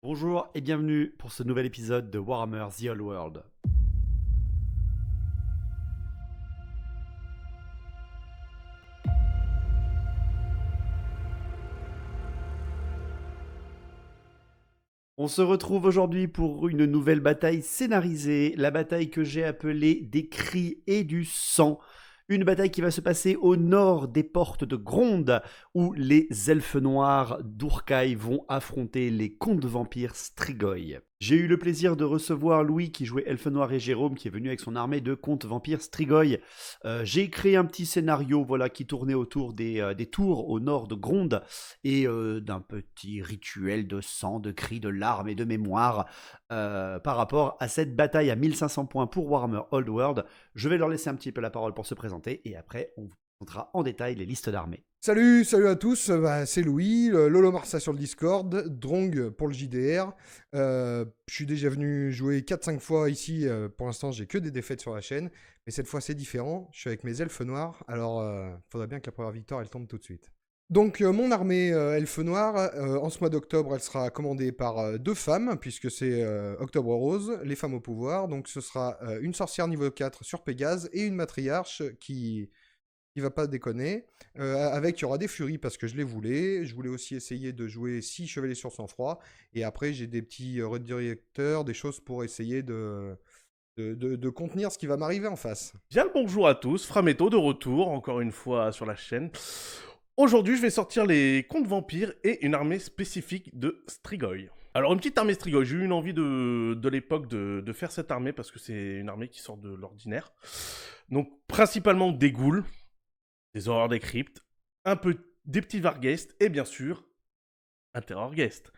Bonjour et bienvenue pour ce nouvel épisode de Warhammer The Old World. On se retrouve aujourd'hui pour une nouvelle bataille scénarisée, la bataille que j'ai appelée des cris et du sang. Une bataille qui va se passer au nord des portes de Gronde, où les elfes noirs d'Urkai vont affronter les contes vampires Strigoi. J'ai eu le plaisir de recevoir Louis qui jouait Elfe Noir et Jérôme qui est venu avec son armée de contes vampires Strigoi. J'ai créé un petit scénario qui tournait autour des tours au nord de Gronde et d'un petit rituel de sang, de cris, de larmes et de mémoire par rapport à cette bataille à 1500 points pour Warhammer Old World. Je vais leur laisser un petit peu la parole pour se présenter et après on vous présentera en détail les listes d'armées. Salut à tous, c'est Louis, Lolo Marsa sur le Discord, Drong pour le JDR. Je suis déjà venu jouer 4-5 fois ici, pour l'instant j'ai que des défaites sur la chaîne, mais cette fois c'est différent, je suis avec mes elfes noirs, alors faudrait bien que la première victoire elle tombe tout de suite. Donc mon armée elfe noire, en ce mois d'octobre elle sera commandée par deux femmes, puisque c'est Octobre Rose, les femmes au pouvoir, donc ce sera une sorcière niveau 4 sur Pégase et une matriarche qui va pas déconner. Il y aura des furies parce que je les voulais. Je voulais aussi essayer de jouer 6 chevaliers sur sang-froid. Et après, j'ai des petits redirecteurs, des choses pour essayer de contenir ce qui va m'arriver en face. Bien le bonjour à tous, Frametto de retour, encore une fois sur la chaîne. Aujourd'hui, je vais sortir les contes vampires et une armée spécifique de Strigoi. Alors, une petite armée Strigoi, j'ai eu une envie de l'époque de faire cette armée parce que c'est une armée qui sort de l'ordinaire. Donc, principalement des ghouls, des horreurs des cryptes, un peu des petits Vargeist et bien sûr, un Terrorgeist.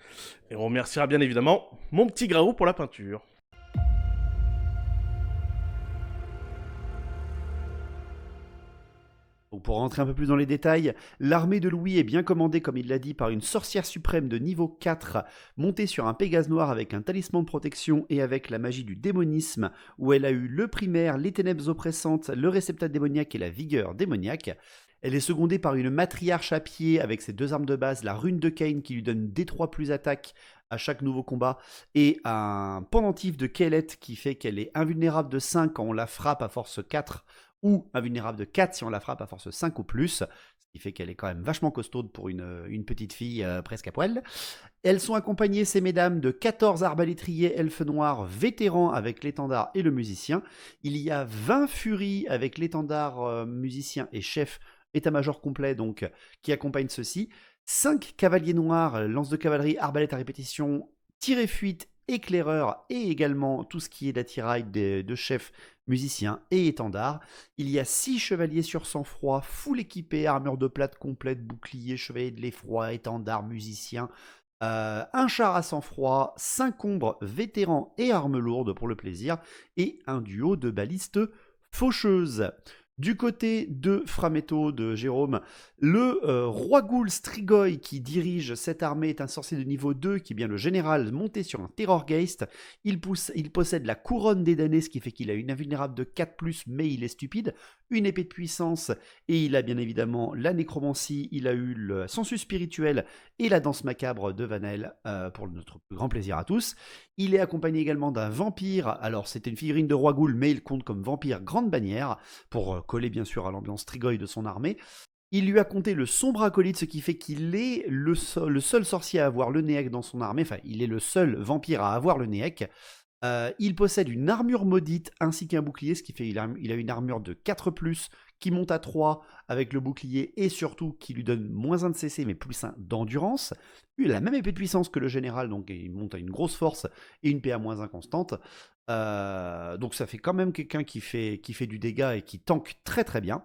Et on remerciera bien évidemment mon petit Graou pour la peinture. Donc pour rentrer un peu plus dans les détails, l'armée de Louis est bien commandée, comme il l'a dit, par une sorcière suprême de niveau 4, montée sur un Pégase noir avec un talisman de protection et avec la magie du démonisme, où elle a eu le primaire, les ténèbres oppressantes, le réceptacle démoniaque et la vigueur démoniaque. Elle est secondée par une matriarche à pied avec ses deux armes de base, la rune de Cain qui lui donne D3 plus attaque à chaque nouveau combat, et un pendentif de Kelet qui fait qu'elle est invulnérable de 5 quand on la frappe à force 4, ou invulnérable de 4 si on la frappe à force 5 ou plus, ce qui fait qu'elle est quand même vachement costaude pour une petite fille presque à poil. Elles sont accompagnées, ces mesdames, de 14 arbalétriers elfes noirs vétérans avec l'étendard et le musicien. Il y a 20 furies avec l'étendard, musicien et chef état-major complet donc qui accompagnent ceux-ci. 5 cavaliers noirs, lance de cavalerie, arbalète à répétition, tir et fuite, éclaireur et également tout ce qui est d'attirail de chef, musicien et étendard. Il y a 6 chevaliers sur sang-froid, full équipés, armure de plate complète, bouclier, chevalier de l'effroi, étendard, musicien. Un char à sang-froid, 5 ombres vétérans et armes lourdes pour le plaisir, et un duo de balistes faucheuses. Du côté de Frametto, de Jérôme, le roi Ghoul Strigoi qui dirige cette armée est un sorcier de niveau 2 qui est bien le général monté sur un Terrorgeist. Il possède la couronne des damnés, ce qui fait qu'il a une invulnérable de 4+, mais il est stupide, une épée de puissance, et il a bien évidemment la nécromancie, il a eu le sensus spirituel et la danse macabre de Vanel, pour notre plus grand plaisir à tous. Il est accompagné également d'un vampire, alors c'était une figurine de roi Ghoul, mais il compte comme vampire grande bannière, pour coller bien sûr à l'ambiance Strigoi de son armée. Il lui a compté le sombre acolyte, ce qui fait qu'il est le seul sorcier à avoir le Néec dans son armée, enfin il est le seul vampire à avoir le Néec. Il possède une armure maudite ainsi qu'un bouclier, ce qui fait qu'il a une armure de 4+, qui monte à 3 avec le bouclier et surtout qui lui donne -1 de CC mais +1 d'endurance. Il a la même épée de puissance que le général, donc il monte à une grosse force et une PA -1 constante. Donc ça fait quand même quelqu'un qui fait du dégât et qui tank très très bien.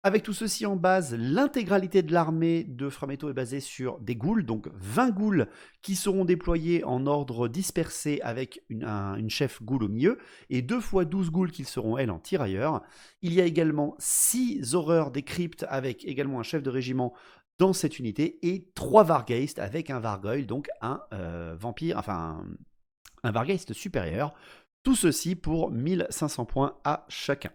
Avec tout ceci en base, l'intégralité de l'armée de Frametto est basée sur des ghouls, donc 20 ghouls qui seront déployés en ordre dispersé avec une chef ghoul au milieu, et 2 fois 12 ghouls qui seront, elles, en tirailleurs. Il y a également 6 horreurs des cryptes avec également un chef de régiment dans cette unité, et 3 Vargeist avec un Vargoyle, donc un vampire, enfin un Vargeist supérieur. Tout ceci pour 1500 points à chacun.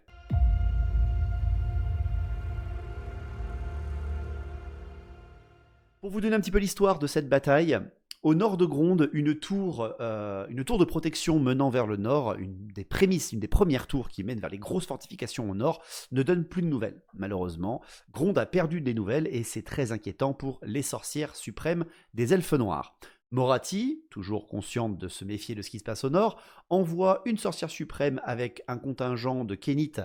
Pour vous donner un petit peu l'histoire de cette bataille, Au nord de Gronde, une tour de protection menant vers le nord, une des premières tours qui mènent vers les grosses fortifications au nord, ne donne plus de nouvelles. Malheureusement, Gronde a perdu des nouvelles et c'est très inquiétant pour les sorcières suprêmes des elfes noirs. Morathi, toujours consciente de se méfier de ce qui se passe au nord, envoie une sorcière suprême avec un contingent de Kénites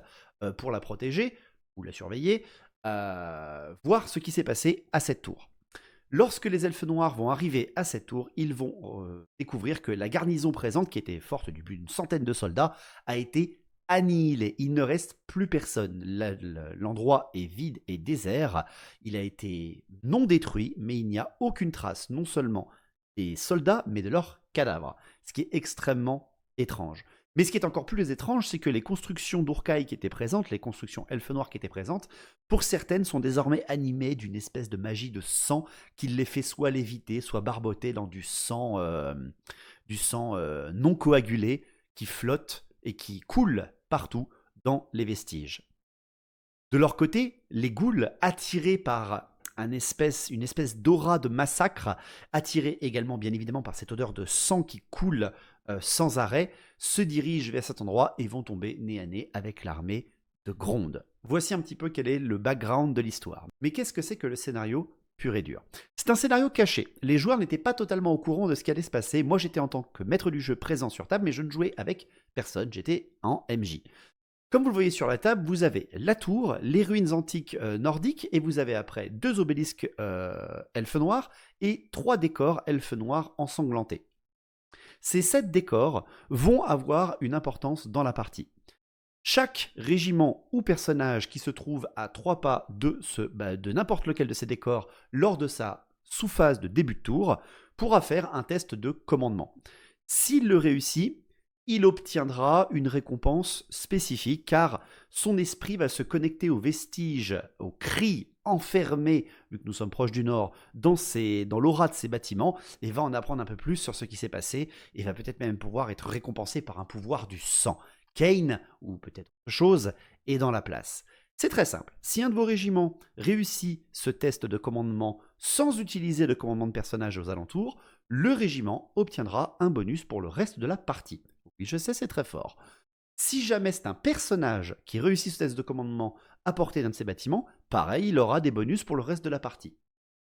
pour la protéger, ou la surveiller, voir ce qui s'est passé à cette tour. Lorsque les elfes noirs vont arriver à cette tour, ils vont découvrir que la garnison présente, qui était forte d'une centaine de soldats, a été annihilée. Il ne reste plus personne. L'endroit est vide et désert. Il a été non détruit, mais il n'y a aucune trace, non seulement des soldats, mais de leurs cadavres. Ce qui est extrêmement étrange. Mais ce qui est encore plus étrange, c'est que les constructions d'Urkai qui étaient présentes, les constructions elfes noirs qui étaient présentes, pour certaines sont désormais animées d'une espèce de magie de sang qui les fait soit léviter, soit barboter dans du sang non coagulé qui flotte et qui coule partout dans les vestiges. De leur côté, les ghouls, attirés par une espèce d'aura de massacre, attirés également bien évidemment par cette odeur de sang qui coule sans arrêt, se dirigent vers cet endroit et vont tomber nez à nez avec l'armée de Gronde. Voici un petit peu quel est le background de l'histoire. Mais qu'est-ce que c'est que le scénario pur et dur? C'est un scénario caché. Les joueurs n'étaient pas totalement au courant de ce qui allait se passer. Moi, j'étais en tant que maître du jeu présent sur table, mais je ne jouais avec personne. J'étais en MJ. Comme vous le voyez sur la table, vous avez la tour, les ruines antiques nordiques, et vous avez après 2 obélisques elfes noirs et 3 décors elfes noirs ensanglantés. Ces 7 décors vont avoir une importance dans la partie. Chaque régiment ou personnage qui se trouve à 3 pas de n'importe lequel de ces décors lors de sa sous-phase de début de tour pourra faire un test de commandement. S'il le réussit, il obtiendra une récompense spécifique car son esprit va se connecter aux vestiges, aux cris enfermés, vu que nous sommes proches du nord, dans l'aura de ces bâtiments et va en apprendre un peu plus sur ce qui s'est passé et va peut-être même pouvoir être récompensé par un pouvoir du sang. Kane, ou peut-être autre chose, est dans la place. C'est très simple. Si un de vos régiments réussit ce test de commandement sans utiliser de commandement de personnage aux alentours, le régiment obtiendra un bonus pour le reste de la partie. Oui, je sais, c'est très fort. Si jamais c'est un personnage qui réussit ce test de commandement à portée d'un de ces bâtiments, pareil, il aura des bonus pour le reste de la partie.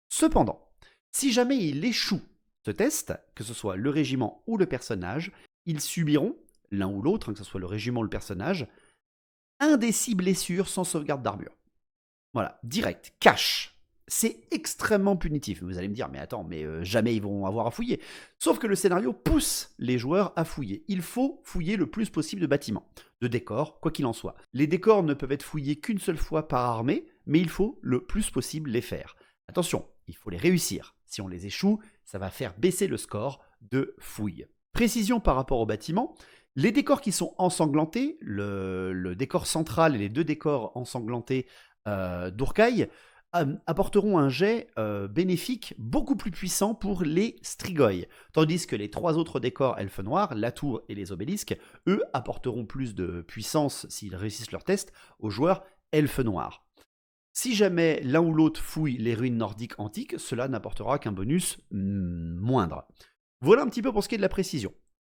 Cependant, si jamais il échoue ce test, que ce soit le régiment ou le personnage, ils subiront, l'un ou l'autre, que ce soit le régiment ou le personnage, 1 des 6 blessures sans sauvegarde d'armure. Voilà, direct, cash. C'est extrêmement punitif. Vous allez me dire, mais attends, jamais ils vont avoir à fouiller. Sauf que le scénario pousse les joueurs à fouiller. Il faut fouiller le plus possible de bâtiments, de décors, quoi qu'il en soit. Les décors ne peuvent être fouillés qu'une seule fois par armée, mais il faut le plus possible les faire. Attention, il faut les réussir. Si on les échoue, ça va faire baisser le score de fouille. Précision par rapport aux bâtiments. Les décors qui sont ensanglantés, le décor central et les 2 décors ensanglantés d'Urkai, apporteront un jet bénéfique beaucoup plus puissant pour les Strigoi, tandis que les 3 autres décors elfes noirs, la tour et les obélisques, eux apporteront plus de puissance s'ils réussissent leur test aux joueurs elfes noirs. Si jamais l'un ou l'autre fouille les ruines nordiques antiques, cela n'apportera qu'un bonus moindre. Voilà un petit peu pour ce qui est de la précision.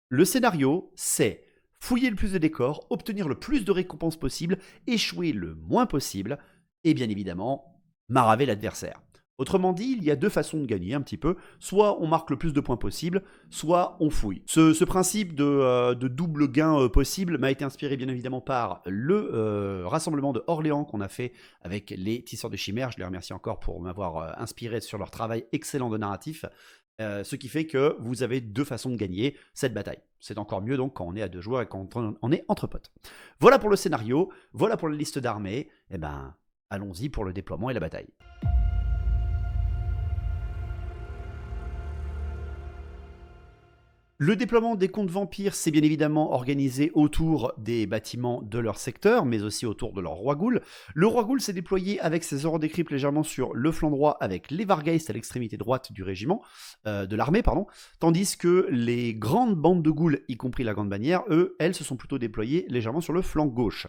Le scénario, c'est fouiller le plus de décors, obtenir le plus de récompenses possible, échouer le moins possible, et bien évidemment, maraver l'adversaire. Autrement dit, il y a 2 façons de gagner un petit peu. Soit on marque le plus de points possible, soit on fouille. Ce principe de double gain possible m'a été inspiré bien évidemment par le rassemblement de Orléans qu'on a fait avec les Tisseurs de Chimères. Je les remercie encore pour m'avoir inspiré sur leur travail excellent de narratif. Ce qui fait que vous avez 2 façons de gagner cette bataille. C'est encore mieux donc quand on est à 2 joueurs et quand on est entre potes. Voilà pour le scénario, voilà pour la liste d'armées. Et ben, allons-y pour le déploiement et la bataille. Le déploiement des contes vampires, c'est bien évidemment organisé autour des bâtiments de leur secteur, mais aussi autour de leur roi ghoul. Le roi ghoul s'est déployé avec ses Eurodécryptes légèrement sur le flanc droit, avec les Vargeist à l'extrémité droite du régiment, de l'armée, tandis que les grandes bandes de ghouls, y compris la Grande Bannière, elles se sont plutôt déployées légèrement sur le flanc gauche.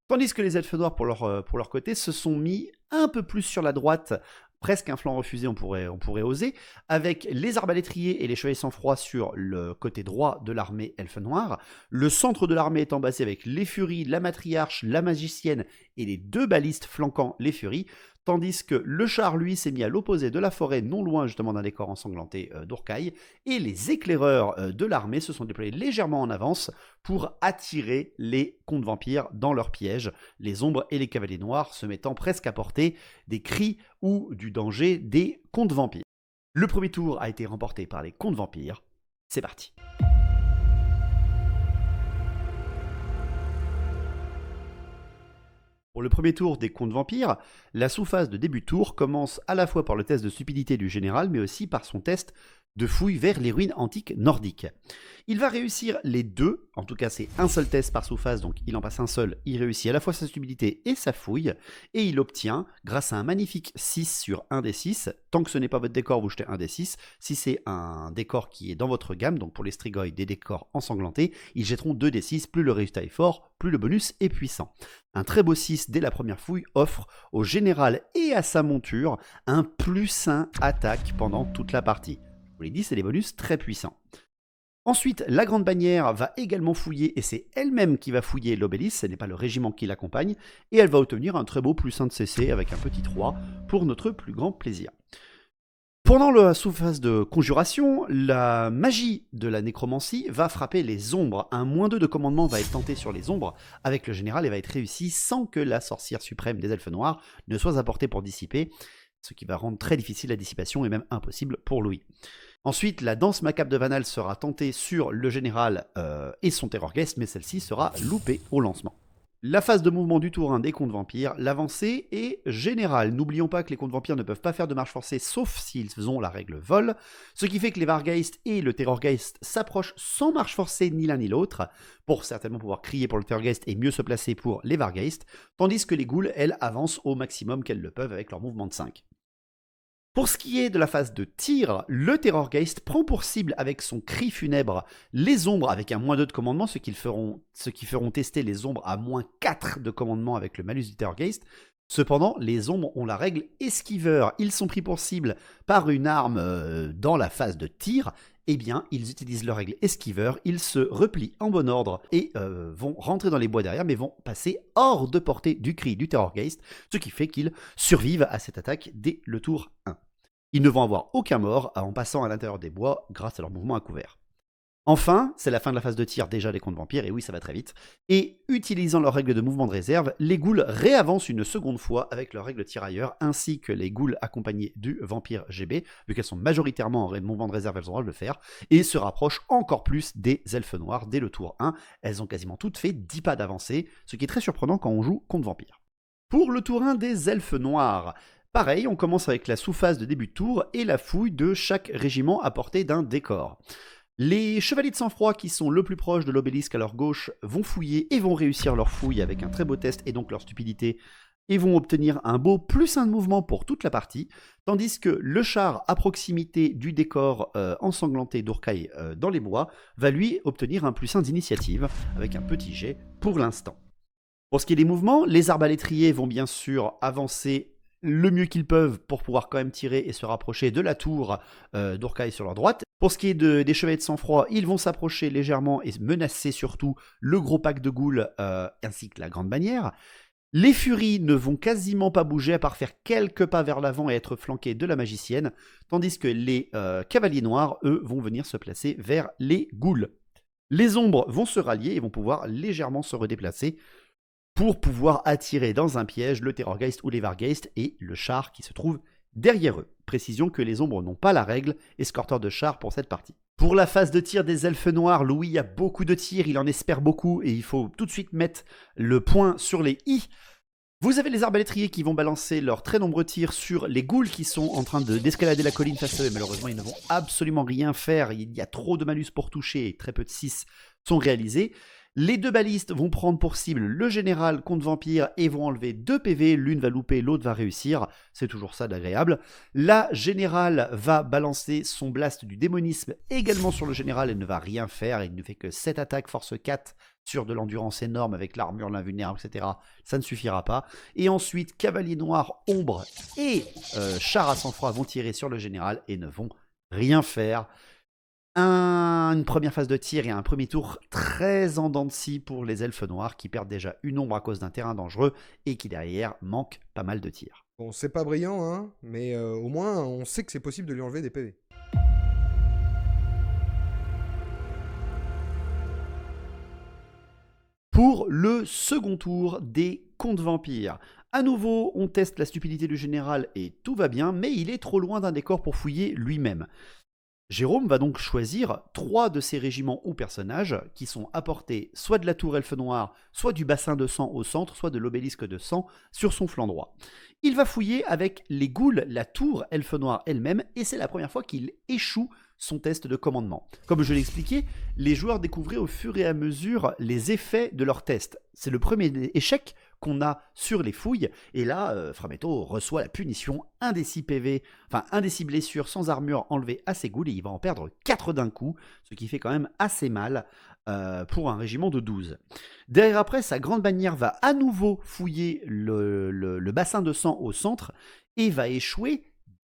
Tandis que les elfes noirs, pour leur côté, se sont mis un peu plus sur la droite, presque un flanc refusé, on pourrait oser, avec les arbalétriers et les chevaliers sang-froid sur le côté droit de l'armée elfe noire, le centre de l'armée étant basé avec les furies, la matriarche, la magicienne et les 2 balistes flanquant les furies, tandis que le char, lui, s'est mis à l'opposé de la forêt, non loin justement d'un décor ensanglanté d'Urkai, et les éclaireurs de l'armée se sont déployés légèrement en avance pour attirer les contes vampires dans leur piège, les ombres et les cavaliers noirs se mettant presque à portée des cris ou du danger des contes vampires. Le premier tour a été remporté par les contes vampires. C'est parti. Pour le premier tour des contes vampires, la sous-phase de début de tour commence à la fois par le test de stupidité du général, mais aussi par son test de fouille vers les ruines antiques nordiques. Il va réussir les 2, en tout cas c'est un seul test par sous-phase, donc il en passe un seul, il réussit à la fois sa stupidité et sa fouille, et il obtient, grâce à un magnifique 6 sur 1 des 6, tant que ce n'est pas votre décor, vous jetez 1 des 6, si c'est un décor qui est dans votre gamme, donc pour les Strigoi des décors ensanglantés, ils jetteront 2 des 6, plus le résultat est fort, plus le bonus est puissant. Un très beau 6 dès la première fouille offre au général et à sa monture un +1 attaque pendant toute la partie. Je vous l'ai dit, c'est des bonus très puissants. Ensuite, la grande bannière va également fouiller, et c'est elle-même qui va fouiller l'obélisque, ce n'est pas le régiment qui l'accompagne, et elle va obtenir un très beau +1 de CC avec un petit 3 pour notre plus grand plaisir. Pendant la sous-phase de conjuration, la magie de la nécromancie va frapper les ombres. Un -2 de commandement va être tenté sur les ombres avec le général et va être réussi sans que la sorcière suprême des elfes noirs ne soit apportée pour dissiper, ce qui va rendre très difficile la dissipation et même impossible pour Louis. Ensuite, la danse macabre de Vanal sera tentée sur le général et son terrorgeist, mais celle-ci sera loupée au lancement. La phase de mouvement du tour 1 des contes vampires, l'avancée est générale. N'oublions pas que les contes vampires ne peuvent pas faire de marche forcée sauf s'ils ont la règle vol, ce qui fait que les Vargeist et le Terrorgeist s'approchent sans marche forcée ni l'un ni l'autre, pour certainement pouvoir crier pour le Terrorgeist et mieux se placer pour les Vargeist, tandis que les ghouls, elles, avancent au maximum qu'elles le peuvent avec leur mouvement de 5. Pour ce qui est de la phase de tir, le Terrorgeist prend pour cible avec son cri funèbre les ombres avec un -2 de commandement, ce qui feront tester les ombres à -4 de commandement avec le malus du Terrorgeist. Cependant, les ombres ont la règle esquiveur. Ils sont pris pour cible par une arme dans la phase de tir. Eh bien, ils utilisent leur règle esquiveur, ils se replient en bon ordre et vont rentrer dans les bois derrière, mais vont passer hors de portée du cri du Terrorgeist, ce qui fait qu'ils survivent à cette attaque dès le tour 1. Ils ne vont avoir aucun mort en passant à l'intérieur des bois grâce à leur mouvement à couvert. Enfin, c'est la fin de la phase de tir déjà des contes vampires, et oui, ça va très vite. Et utilisant leur règle de mouvement de réserve, les ghouls réavancent une seconde fois avec leur règle tirailleur, ainsi que les ghouls accompagnés du vampire GB, vu qu'elles sont majoritairement en mouvement de réserve, elles ont le droit de le faire, et se rapprochent encore plus des elfes noirs dès le tour 1. Elles ont quasiment toutes fait 10 pas d'avancée, ce qui est très surprenant quand on joue contre vampire. Pour le tour 1 des elfes noirs, pareil, on commence avec la sous-phase de début de tour et la fouille de chaque régiment à portée d'un décor. Les chevaliers de sang-froid qui sont le plus proches de l'obélisque à leur gauche vont fouiller et vont réussir leur fouille avec un très beau test et donc leur stupidité et vont obtenir un beau +1 de mouvement pour toute la partie, tandis que le char à proximité du décor ensanglanté d'Urkai dans les bois va lui obtenir un +1 d'initiative avec un petit jet pour l'instant. Pour ce qui est des mouvements, les arbalétriers vont bien sûr avancer le mieux qu'ils peuvent pour pouvoir quand même tirer et se rapprocher de la tour d'Urkai sur leur droite. Pour ce qui est des chevaliers de sang-froid, ils vont s'approcher légèrement et menacer surtout le gros pack de ghouls ainsi que la grande bannière. Les furies ne vont quasiment pas bouger à part faire quelques pas vers l'avant et être flanqués de la magicienne, tandis que les cavaliers noirs, eux, vont venir se placer vers les ghouls. Les ombres vont se rallier et vont pouvoir légèrement se redéplacer pour pouvoir attirer dans un piège le Terrorgeist ou les Vargeist et le char qui se trouve derrière eux. Précision que les ombres n'ont pas la règle escorteur de char pour cette partie. Pour la phase de tir des elfes noirs, Louis a beaucoup de tirs, il en espère beaucoup et il faut tout de suite mettre le point sur les i. Vous avez les arbalétriers qui vont balancer leurs très nombreux tirs sur les ghouls qui sont en train d'escalader la colline face à eux. Malheureusement, ils ne vont absolument rien faire, il y a trop de malus pour toucher et très peu de 6 sont réalisés. Les deux balistes vont prendre pour cible le général contre vampire et vont enlever 2 PV, l'une va louper, l'autre va réussir, c'est toujours ça d'agréable. La générale va balancer son blast du démonisme également sur le général, elle ne va rien faire, il ne fait que 7 attaques force 4 sur de l'endurance énorme avec l'armure, l'invulnérable, etc. Ça ne suffira pas. Et ensuite, cavalier noir, ombre et char à sang-froid vont tirer sur le général et ne vont rien faire. Une première phase de tir et un premier tour très en dents de scie pour les elfes noirs qui perdent déjà une ombre à cause d'un terrain dangereux et qui derrière manquent pas mal de tirs. Bon, c'est pas brillant, hein, mais au moins on sait que c'est possible de lui enlever des PV. Pour le second tour des contes vampires. À nouveau, on teste la stupidité du général et tout va bien, mais il est trop loin d'un décor pour fouiller lui-même. Jérôme va donc choisir 3 de ses régiments ou personnages qui sont apportés soit de la tour elfe noire, soit du bassin de sang au centre, soit de l'obélisque de sang sur son flanc droit. Il va fouiller avec les ghouls, la tour elfe noire elle-même, et c'est la première fois qu'il échoue son test de commandement. Comme je l'ai expliqué, les joueurs découvraient au fur et à mesure les effets de leur test. C'est le premier échec qu'on a sur les fouilles, et là, Frametto reçoit la punition, 1 des 6 PV, enfin 1 des 6 blessures sans armure enlevées à ses ghouls, et il va en perdre 4 d'un coup, ce qui fait quand même assez mal pour un régiment de 12. Derrière après, sa grande bannière va à nouveau fouiller le bassin de sang au centre, et va échouer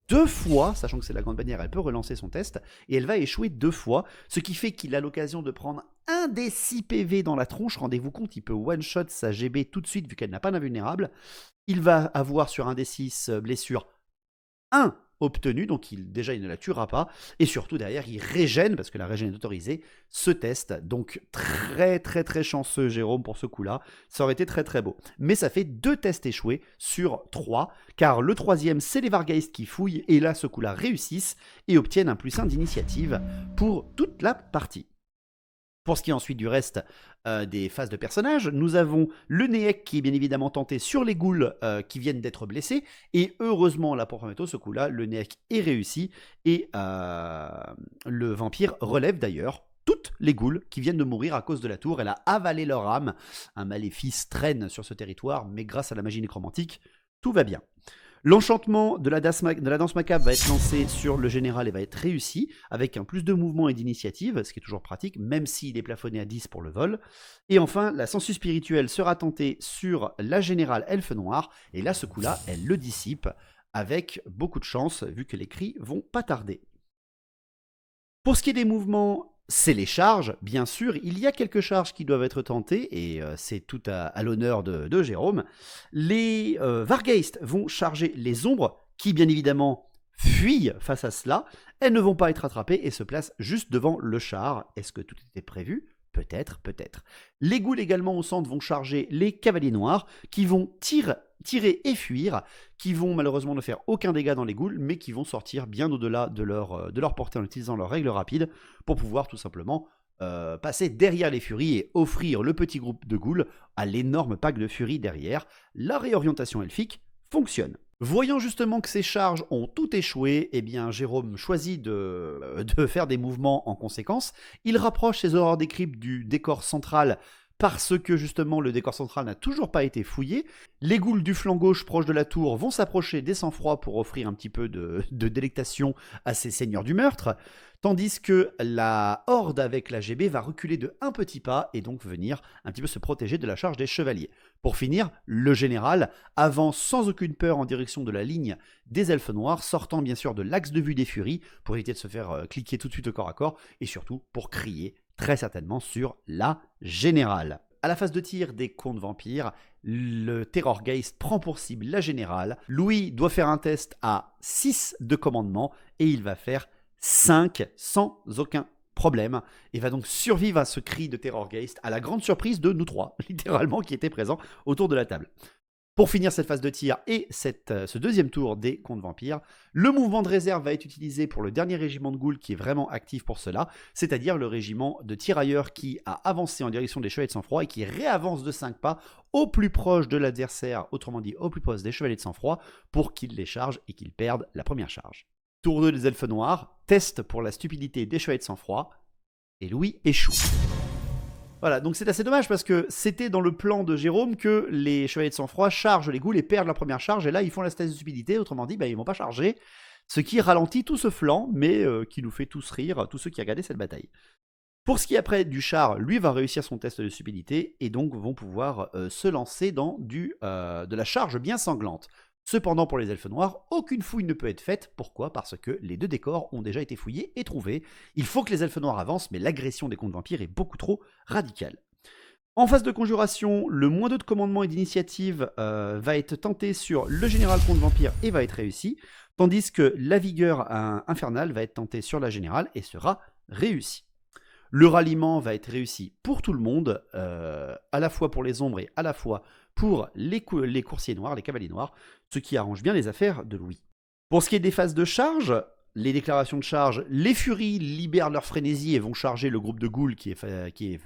2 fois, sachant que c'est la grande bannière, elle peut relancer son test, et elle va échouer 2 fois, ce qui fait qu'il a l'occasion de prendre 1 des 6 PV dans la tronche. Rendez-vous compte, il peut one-shot sa GB tout de suite vu qu'elle n'a pas d'invulnérable. Il va avoir sur 1 des 6 blessures 1 obtenu, donc déjà il ne la tuera pas, et surtout derrière il régène, parce que la régène est autorisée, ce test, donc très très très chanceux Jérôme pour ce coup-là, ça aurait été très très beau. Mais ça fait 2 tests échoués sur 3, car le 3e c'est les Vargeist qui fouillent, et là ce coup-là réussissent, et obtiennent un +1 d'initiative pour toute la partie. Pour ce qui est ensuite du reste des phases de personnages, nous avons le Néek qui est bien évidemment tenté sur les ghouls qui viennent d'être blessés, et heureusement là pour Frametto, ce coup-là, le Néek est réussi, et le vampire relève d'ailleurs toutes les ghouls qui viennent de mourir à cause de la tour. Elle a avalé leur âme, un maléfice traîne sur ce territoire, mais grâce à la magie nécromantique, tout va bien. L'enchantement de la danse macabre va être lancé sur le général et va être réussi, avec un +2 mouvement et d'initiative, ce qui est toujours pratique, même s'il est plafonné à 10 pour le vol. Et enfin, la sensu spirituelle sera tentée sur la générale elfe noire, et là, ce coup-là, elle le dissipe, avec beaucoup de chance, vu que les cris vont pas tarder. Pour ce qui est des mouvements, c'est les charges, bien sûr. Il y a quelques charges qui doivent être tentées, et c'est tout à l'honneur de Jérôme. Les Vargeist vont charger les ombres, qui bien évidemment fuient face à cela. Elles ne vont pas être attrapées et se placent juste devant le char. Est-ce que tout était prévu ? Peut-être, peut-être. Les ghouls également au centre vont charger les cavaliers noirs, qui vont tirer et fuir, qui vont malheureusement ne faire aucun dégât dans les ghouls, mais qui vont sortir bien au-delà de leur portée en utilisant leurs règles rapides, pour pouvoir tout simplement passer derrière les furies et offrir le petit groupe de ghouls à l'énorme pack de furies derrière. La réorientation elfique fonctionne. Voyant justement que ces charges ont tout échoué, eh bien Jérôme choisit de faire des mouvements en conséquence. Il rapproche ses aurores des cryptes du décor central parce que justement le décor central n'a toujours pas été fouillé. Les ghouls du flanc gauche proche de la tour vont s'approcher des sang-froids pour offrir un petit peu de délectation à ces seigneurs du meurtre, tandis que la horde avec la GB va reculer de un petit pas et donc venir un petit peu se protéger de la charge des chevaliers. Pour finir, le général avance sans aucune peur en direction de la ligne des elfes noirs, sortant bien sûr de l'axe de vue des furies pour éviter de se faire cliquer tout de suite au corps à corps, et surtout pour crier très certainement sur la générale. À la phase de tir des contes vampires, le Terrorgeist prend pour cible la générale. Louis doit faire un test à 6 de commandement et il va faire 5 sans aucun problème et va donc survivre à ce cri de Terrorgeist à la grande surprise de nous 3, littéralement, qui étaient présents autour de la table. Pour finir cette phase de tir et ce deuxième tour des contes vampires, le mouvement de réserve va être utilisé pour le dernier régiment de ghouls qui est vraiment actif pour cela, c'est-à-dire le régiment de tirailleurs qui a avancé en direction des chevaliers de sang-froid et qui réavance de 5 pas au plus proche de l'adversaire, autrement dit au plus proche des chevaliers de sang-froid, pour qu'ils les chargent et qu'ils perdent la première charge. Tour 2 des elfes noirs, test pour la stupidité des chevaliers de sang-froid, et Louis échoue. Voilà, donc c'est assez dommage parce que c'était dans le plan de Jérôme que les chevaliers de sang-froid chargent les ghouls et perdent leur première charge, et là ils font la stase de stupidité, autrement dit, ils vont pas charger, ce qui ralentit tout ce flanc, mais qui nous fait tous rire, tous ceux qui regardaient cette bataille. Pour ce qui est après du char, lui va réussir son test de stupidité et donc vont pouvoir se lancer dans de la charge bien sanglante. Cependant, pour les elfes noirs, aucune fouille ne peut être faite. Pourquoi ? Parce que les 2 décors ont déjà été fouillés et trouvés. Il faut que les elfes noirs avancent, mais l'agression des contes vampires est beaucoup trop radicale. En phase de conjuration, le -2 de commandement et d'initiative va être tenté sur le général conte vampire et va être réussi, tandis que la vigueur infernale va être tentée sur la générale et sera réussie. Le ralliement va être réussi pour tout le monde, à la fois pour les ombres et à la fois pour les coursiers noirs, les cavaliers noirs, ce qui arrange bien les affaires de Louis. Pour ce qui est des phases de charge, les déclarations de charge, les furies libèrent leur frénésie et vont charger le groupe de ghouls, qui est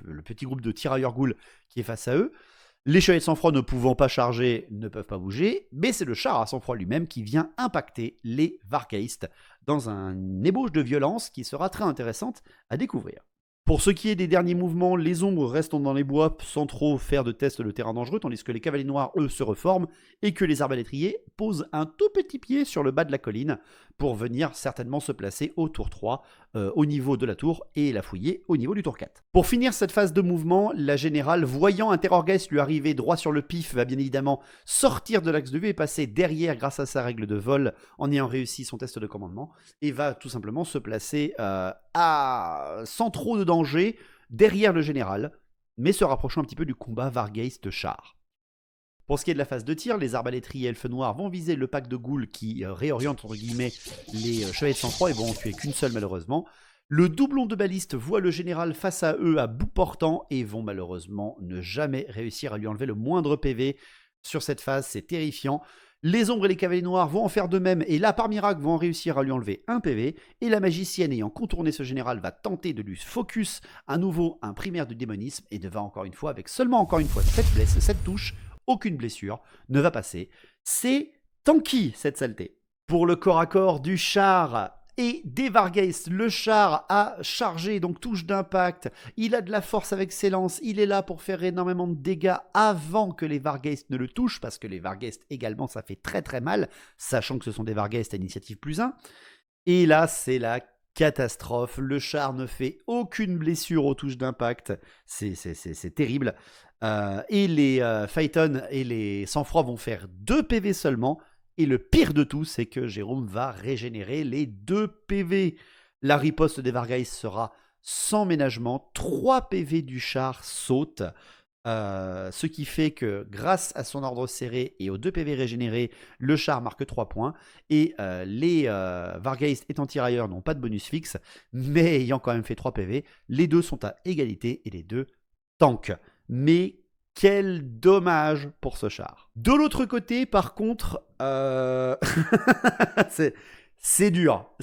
le petit groupe de tirailleurs ghouls qui est face à eux. Les chevaliers de sang-froid ne pouvant pas charger, ne peuvent pas bouger, mais c'est le char à sang-froid lui-même qui vient impacter les Vargeist dans une ébauche de violence qui sera très intéressante à découvrir. Pour ce qui est des derniers mouvements, les ombres restent dans les bois sans trop faire de tests de terrain dangereux, tandis que les cavaliers noirs, eux, se reforment et que les arbalétriers posent un tout petit pied sur le bas de la colline pour venir certainement se placer au tour 3, au niveau de la tour, et la fouiller au niveau du tour 4. Pour finir cette phase de mouvement, la générale, voyant un Terrorgeist lui arriver droit sur le pif, va bien évidemment sortir de l'axe de vue et passer derrière grâce à sa règle de vol en ayant réussi son test de commandement, et va tout simplement se placer sans trop de danger derrière le général, mais se rapprochant un petit peu du combat Vargeist-char. Pour ce qui est de la phase de tir, les arbalétriers et elfes noirs vont viser le pack de ghouls qui réoriente entre guillemets les chevaliers de sang-froid et vont en tuer qu'une seule malheureusement. Le doublon de baliste voit le général face à eux à bout portant et vont malheureusement ne jamais réussir à lui enlever le moindre PV. Sur cette phase, c'est terrifiant. Les ombres et les cavaliers noirs vont en faire de même et là, par miracle, vont réussir à lui enlever un PV. Et la magicienne, ayant contourné ce général, va tenter de lui focus à nouveau un primaire du démonisme et va encore une fois, avec seulement encore une fois 7 touches, aucune blessure ne va passer. C'est tanky cette saleté. Pour le corps à corps du char et des Vargeist, le char a chargé, donc touche d'impact, il a de la force avec ses lances, il est là pour faire énormément de dégâts avant que les Vargeist ne le touchent, parce que les Vargeist également ça fait très très mal, sachant que ce sont des Vargeist à initiative +1. Et là c'est la catastrophe, le char ne fait aucune blessure aux touches d'impact, c'est terrible. Et les Phaeton et les sang-froid vont faire 2 PV seulement. Et le pire de tout, c'est que Jérôme va régénérer les 2 PV. La riposte des Vargeist sera sans ménagement. 3 PV du char sautent. Ce qui fait que grâce à son ordre serré et aux 2 PV régénérés, le char marque 3 points. Et les Vargeist étant tirailleurs n'ont pas de bonus fixe. Mais ayant quand même fait 3 PV, les 2 sont à égalité et les 2 tankent. Mais quel dommage pour ce char. De l'autre côté, par contre, c'est dur.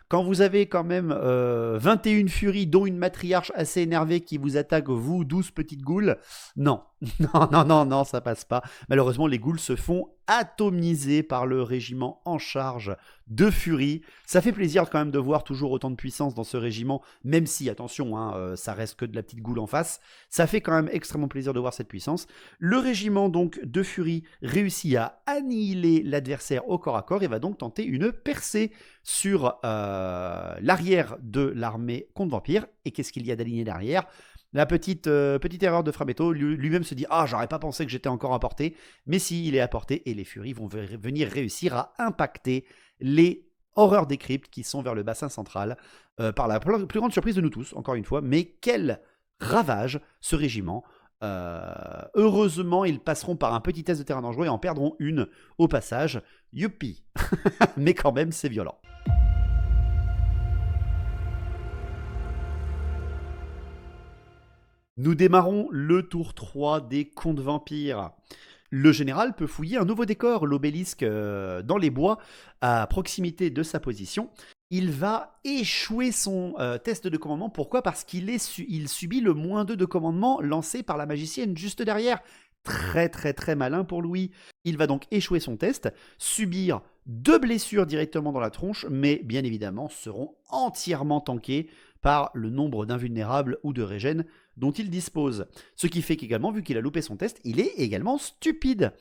Quand vous avez quand même 21 furies, dont une matriarche assez énervée qui vous attaque, vous, 12 petites ghouls, non, ça passe pas. Malheureusement, les ghouls se font atomiser par le régiment en charge de furie. Ça fait plaisir quand même de voir toujours autant de puissance dans ce régiment, même si, attention, ça reste que de la petite goule en face. Ça fait quand même extrêmement plaisir de voir cette puissance. Le régiment donc de furie réussit à annihiler l'adversaire au corps à corps et va donc tenter une percée sur l'arrière de l'armée contre vampire. Et qu'est-ce qu'il y a d'aligné derrière ? La petite erreur de Frametto, lui-même se dit « Ah, j'aurais pas pensé que j'étais encore à portée », mais si, il est à portée, et les furies vont venir réussir à impacter les horreurs des cryptes qui sont vers le bassin central, par la plus grande surprise de nous tous, encore une fois, mais quel ravage ce régiment. Heureusement, ils passeront par un petit test de terrain dangereux et en perdront une au passage. Youpi. Mais quand même, c'est violent. Nous démarrons le tour 3 des contes vampires. Le général peut fouiller un nouveau décor, l'obélisque dans les bois, à proximité de sa position. Il va échouer son test de commandement. Pourquoi ? Parce qu'il subit le -2 de commandement lancé par la magicienne juste derrière. Très très très malin pour Louis. Il va donc échouer son test, subir 2 blessures directement dans la tronche, mais bien évidemment seront entièrement tankées par le nombre d'invulnérables ou de régènes dont il dispose. Ce qui fait qu'également, vu qu'il a loupé son test, il est également stupide.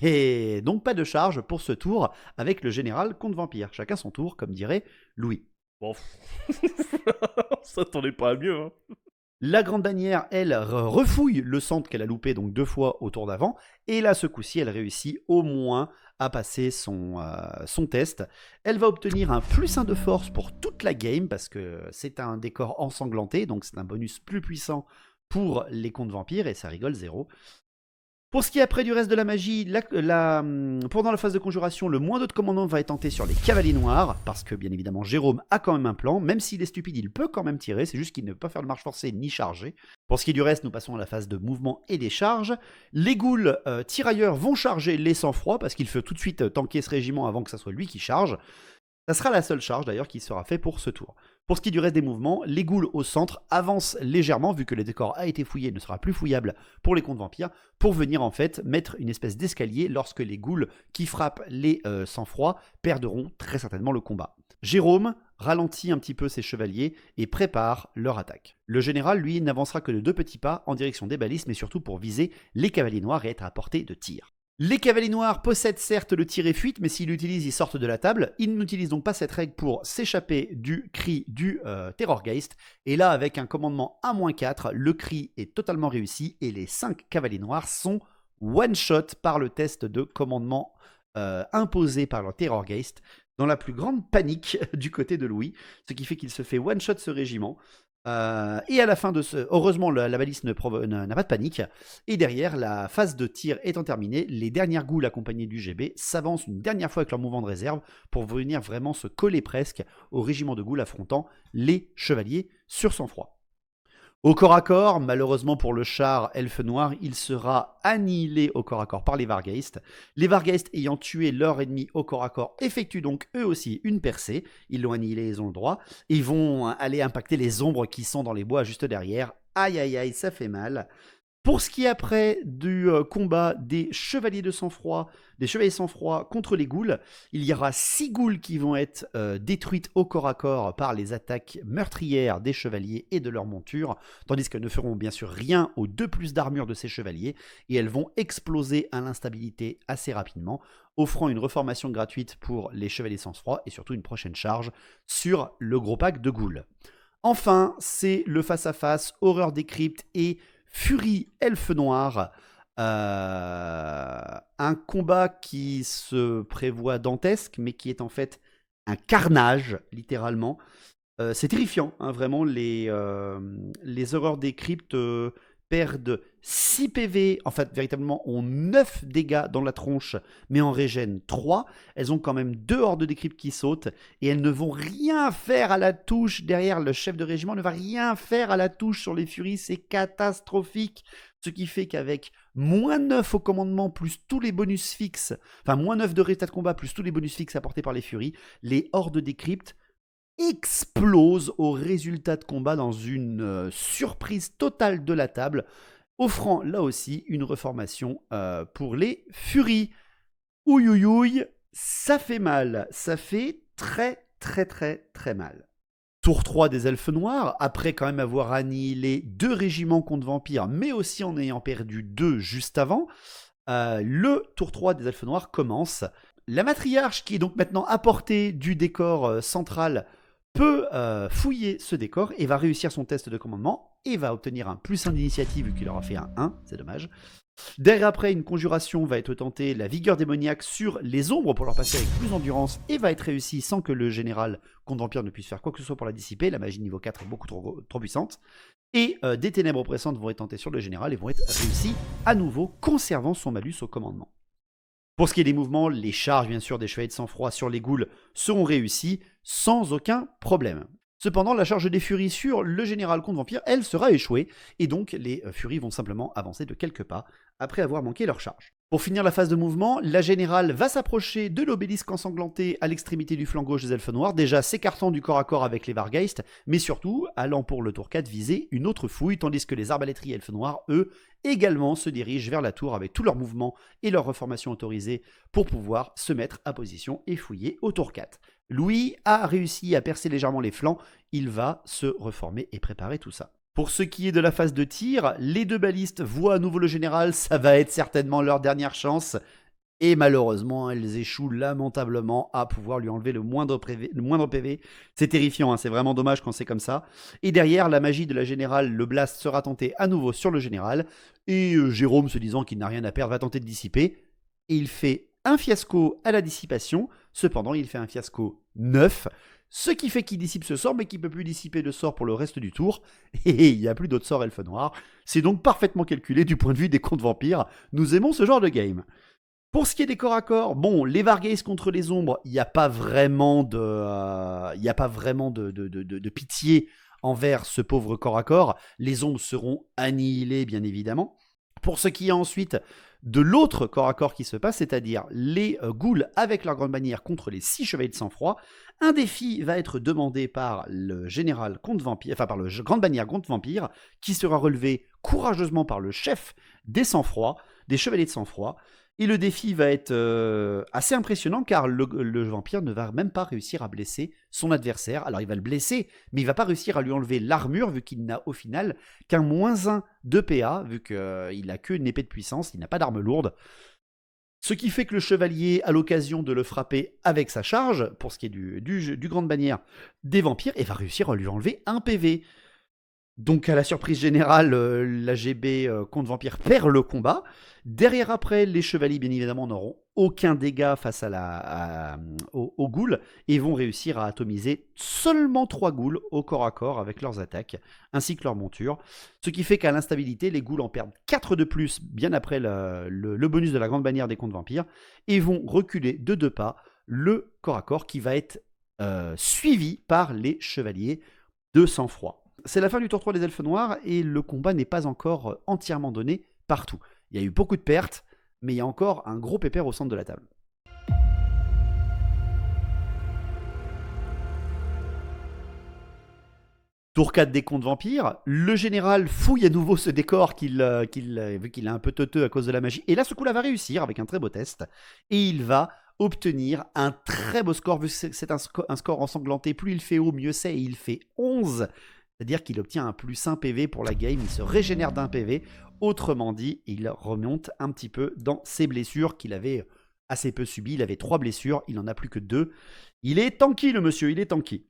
Et donc pas de charge pour ce tour avec le général contre vampire. Chacun son tour, comme dirait Louis. Bon, ça t'en pas à mieux, hein. La grande bannière, elle, refouille le centre qu'elle a loupé donc 2 fois au tour d'avant, et là, ce coup-ci, elle réussit au moins à passer son test. Elle va obtenir un +1 de force pour toute la game, parce que c'est un décor ensanglanté, donc c'est un bonus plus puissant pour les contes vampires, et ça rigole 0. Pour ce qui est après du reste de la magie, pendant la phase de conjuration, le moins 2 de commandement va être tenté sur les cavaliers noirs, parce que bien évidemment Jérôme a quand même un plan, même s'il est stupide, il peut quand même tirer, c'est juste qu'il ne peut pas faire de marche forcée ni charger. Pour ce qui est du reste, nous passons à la phase de mouvement et des charges. Les ghouls tirailleurs vont charger les sang-froid, parce qu'il faut tout de suite tanker ce régiment avant que ça soit lui qui charge. Ça sera la seule charge d'ailleurs qui sera fait pour ce tour. Pour ce qui est du reste des mouvements, les ghouls au centre avancent légèrement, vu que le décor a été fouillé et ne sera plus fouillable pour les contes vampires, pour venir en fait mettre une espèce d'escalier lorsque les ghouls qui frappent les sang-froid perdront très certainement le combat. Jérôme ralentit un petit peu ses chevaliers et prépare leur attaque. Le général, lui, n'avancera que de 2 petits pas en direction des balistes, mais surtout pour viser les cavaliers noirs et être à portée de tir. Les cavaliers noirs possèdent certes le tir et fuite, mais s'ils l'utilisent, ils sortent de la table. Ils n'utilisent donc pas cette règle pour s'échapper du cri du Terrorgeist. Et là, avec un commandement à -4, le cri est totalement réussi et les 5 cavaliers noirs sont one-shot par le test de commandement imposé par le Terrorgeist, dans la plus grande panique du côté de Louis, ce qui fait qu'il se fait one-shot ce régiment. Et à la fin de ce... Heureusement, la baliste n'a pas de panique. Et derrière, la phase de tir étant terminée, les dernières ghouls accompagnés du GB s'avancent une dernière fois avec leur mouvement de réserve pour venir vraiment se coller presque au régiment de ghouls affrontant les chevaliers sur sang-froid. Au corps à corps, malheureusement pour le char elfe noir, il sera annihilé au corps à corps par les Vargeist. Les Vargeist ayant tué leur ennemi au corps à corps effectuent donc eux aussi une percée. Ils l'ont annihilé, ils ont le droit. Ils vont aller impacter les ombres qui sont dans les bois juste derrière. Aïe aïe aïe, ça fait mal. Pour ce qui est après du combat des chevaliers de sang-froid, des chevaliers sang-froid contre les ghouls, il y aura 6 ghouls qui vont être détruites au corps à corps par les attaques meurtrières des chevaliers et de leurs montures, tandis qu'elles ne feront bien sûr rien aux 2+ d'armure de ces chevaliers, et elles vont exploser à l'instabilité assez rapidement, offrant une reformation gratuite pour les chevaliers sang-froid et surtout une prochaine charge sur le gros pack de ghouls. Enfin, c'est le face-à-face Horreur des Cryptes et Furie Elfe Noir, un combat qui se prévoit dantesque, mais qui est en fait un carnage, littéralement. C'est terrifiant, hein, vraiment, les Horreurs des Cryptes perdent 6 PV, en fait, véritablement, ont 9 dégâts dans la tronche, mais en régènent 3. Elles ont quand même 2 hordes des cryptes qui sautent, et elles ne vont rien faire à la touche derrière. Le chef de régiment ne va rien faire à la touche sur les furies, c'est catastrophique. Ce qui fait qu'avec -9 au commandement, plus tous les bonus fixes, enfin, -9 de résultat de combat, plus tous les bonus fixes apportés par les furies, les hordes des cryptes explose au résultat de combat dans une surprise totale de la table, offrant là aussi une reformation pour les furies. Ouïouïouï, ça fait mal, ça fait très très très très mal. Tour 3 des elfes noirs, après quand même avoir annihilé 2 régiments contre vampires, mais aussi en ayant perdu 2 juste avant, le tour 3 des elfes noirs commence. La matriarche, qui est donc maintenant à portée du décor central, peut fouiller ce décor et va réussir son test de commandement et va obtenir un +1 d'initiative vu qu'il aura fait un 1, c'est dommage. Derrière après, une conjuration va être tentée, la vigueur démoniaque sur les ombres pour leur passer avec plus d'endurance et va être réussie sans que le général contre vampire ne puisse faire quoi que ce soit pour la dissiper. La magie niveau 4 est beaucoup trop puissante. Et des ténèbres oppressantes vont être tentées sur le général et vont être réussies à nouveau, conservant son malus au commandement. Pour ce qui est des mouvements, les charges bien sûr des chevaliers de sang-froid sur les ghouls seront réussies sans aucun problème. Cependant, la charge des furies sur le général contre vampire, elle sera échouée, et donc les furies vont simplement avancer de quelques pas après avoir manqué leur charge. Pour finir la phase de mouvement, la générale va s'approcher de l'obélisque ensanglanté à l'extrémité du flanc gauche des elfes noirs, déjà s'écartant du corps à corps avec les Vargeist, mais surtout allant pour le tour 4 viser une autre fouille, tandis que les arbalétriers elfes noirs, eux, également se dirigent vers la tour avec tous leurs mouvements et leurs reformations autorisées pour pouvoir se mettre à position et fouiller au tour 4. Louis a réussi à percer légèrement les flancs, il va se reformer et préparer tout ça. Pour ce qui est de la phase de tir, les 2 balistes voient à nouveau le général, ça va être certainement leur dernière chance. Et malheureusement, elles échouent lamentablement à pouvoir lui enlever le moindre PV. C'est terrifiant, hein, c'est vraiment dommage quand c'est comme ça. Et derrière, la magie de la générale, le blast sera tenté à nouveau sur le général. Et Jérôme, se disant qu'il n'a rien à perdre, va tenter de dissiper. Et il fait un fiasco à la dissipation. Cependant, il fait un fiasco 9. Ce qui fait qu'il dissipe ce sort, mais qu'il ne peut plus dissiper de sort pour le reste du tour. Et il n'y a plus d'autres sorts elfes noirs. C'est donc parfaitement calculé du point de vue des contes vampires. Nous aimons ce genre de game. Pour ce qui est des corps à corps, bon, les Vargheists contre les ombres, il n'y a pas vraiment de pitié envers ce pauvre corps à corps. Les ombres seront annihilées, bien évidemment. Pour ce qui est ensuite de l'autre corps à corps qui se passe, c'est-à-dire les ghouls avec leur grande bannière contre les 6 chevaliers de sang-froid, un défi va être demandé par le général contre vampire, enfin par le grande bannière contre vampire, qui sera relevé courageusement par le chef des sang-froid, des chevaliers de sang-froid. Et le défi va être assez impressionnant car le vampire ne va même pas réussir à blesser son adversaire. Alors il va le blesser, mais il ne va pas réussir à lui enlever l'armure vu qu'il n'a au final qu'un -1 de PA, vu qu'il n'a qu'une épée de puissance, il n'a pas d'arme lourde. Ce qui fait que le chevalier a l'occasion de le frapper avec sa charge, pour ce qui est du grande bannière des vampires, et va réussir à lui enlever un PV. Donc à la surprise générale, la GB contre vampire perd le combat. Derrière après, les chevaliers bien évidemment n'auront aucun dégât face aux ghouls et vont réussir à atomiser seulement 3 ghouls au corps à corps avec leurs attaques ainsi que leur monture. Ce qui fait qu'à l'instabilité, les ghouls en perdent 4 de plus bien après le bonus de la grande bannière des contes vampires et vont reculer de 2 pas le corps à corps qui va être suivi par les chevaliers de sang-froid. C'est la fin du tour 3 des elfes noirs et le combat n'est pas encore entièrement donné partout. Il y a eu beaucoup de pertes, mais il y a encore un gros pépère au centre de la table. Tour 4 des contes vampires, le général fouille à nouveau ce décor vu qu'il est un peu teuteux à cause de la magie. Et là, ce coup-là va réussir avec un très beau test. Et il va obtenir un très beau score, vu que c'est un score ensanglanté. Plus il fait haut, mieux c'est, et il fait 11. C'est-à-dire qu'il obtient un +1 PV pour la game, il se régénère d'1 PV. Autrement dit, il remonte un petit peu dans ses blessures qu'il avait assez peu subies. Il avait 3 blessures, il n'en a plus que 2. Il est tanky le monsieur, il est tanky.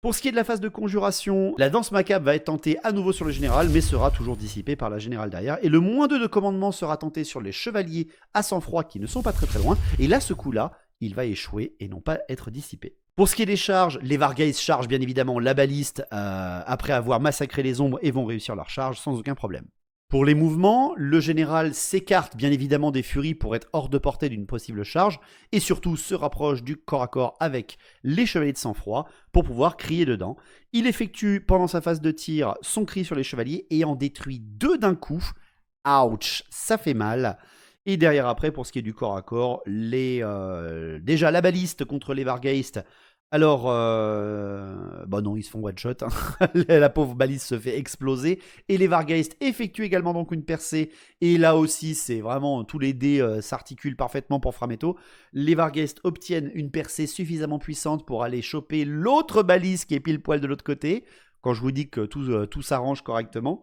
Pour ce qui est de la phase de conjuration, la danse macabre va être tentée à nouveau sur le général, mais sera toujours dissipée par la générale derrière. Et le -2 de commandement sera tenté sur les chevaliers à sang-froid qui ne sont pas très très loin. Et là, ce coup-là, il va échouer et non pas être dissipé. Pour ce qui est des charges, les Vargheists chargent bien évidemment la baliste après avoir massacré les ombres et vont réussir leur charge sans aucun problème. Pour les mouvements, le général s'écarte bien évidemment des furies pour être hors de portée d'une possible charge et surtout se rapproche du corps à corps avec les chevaliers de sang-froid pour pouvoir crier dedans. Il effectue pendant sa phase de tir son cri sur les chevaliers et en détruit 2 d'un coup. Ouch, ça fait mal. Et derrière après, pour ce qui est du corps à corps, déjà la baliste contre les Vargheists. Alors, non, ils se font one-shot. Hein. La pauvre baliste se fait exploser. Et les Vargheists effectuent également donc une percée. Et là aussi, c'est vraiment, tous les dés s'articulent parfaitement pour Frametto. Les Vargheists obtiennent une percée suffisamment puissante pour aller choper l'autre baliste qui est pile poil de l'autre côté. Quand je vous dis que tout s'arrange correctement.